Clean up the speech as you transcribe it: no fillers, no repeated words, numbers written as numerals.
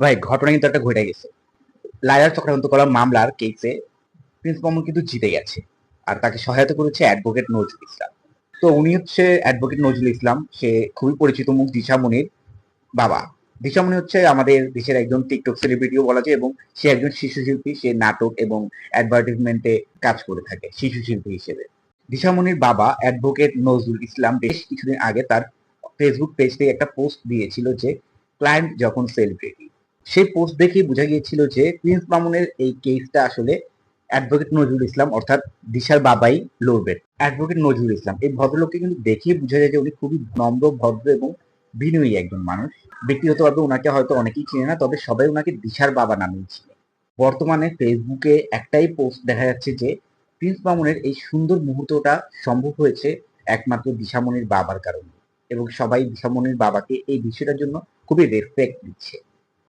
ভাই ঘটনা কিন্তু একটা ঘটে গেছে। লায়লা চক্রান্ত করা মামলার কেসে প্রিন্স মামুন কিন্তু জিতে গেছে। আর তাকে সহায়তা করেছে অ্যাডভোকেট নজরুল ইসলাম। তো উনি হচ্ছে অ্যাডভোকেট নজরুল ইসলাম, সে খুবই পরিচিত মুখ দিশামণির বাবা। দিশামণি হচ্ছে আমাদের দেশের একজন টিকটক সেলিব্রিটিও বলা যায়, এবং সে একজন শিশু শিল্পী, সে নাটক এবং অ্যাডভার্টাইজমেন্টে কাজ করে থাকে শিশু শিল্পী হিসেবে। দিশামণির বাবা অ্যাডভোকেট নজরুল ইসলাম বেশ কিছুদিন আগে তার ফেসবুক পেজ থেকে একটা পোস্ট দিয়েছিল যে ক্লায়েন্ট যখন সেলিব্রিটি। সেই পোস্ট দেখেই বোঝা গিয়েছিল যে প্রিন্স মামুনের এই কেসটা আসলে অ্যাডভোকেট নজরুল ইসলাম অর্থাৎ দিশার বাবাই লড়বেন। অ্যাডভোকেট নজরুল ইসলাম এই ভদ্রলোককে কিন্তু দেখেই বোঝা যায় যে উনি খুবই নম্র, ভদ্র এবং বিনয়ী একজন মানুষ। ব্যক্তিগতভাবে উনাকে হয়তো অনেকেই চিনে না, তবে সবাই উনাকে দিশার বাবা নামেই চিনে। বর্তমানে ফেসবুকে একটাই পোস্ট দেখা যাচ্ছে যে প্রিন্স মামুনের এই সুন্দর মুহূর্তটা সম্ভব হয়েছে একমাত্র দিশামণির বাবার কারণে, এবং সবাই দিশামণির বাবাকে এই বিষয়টার জন্য খুবই রেসপেক্ট দিচ্ছে।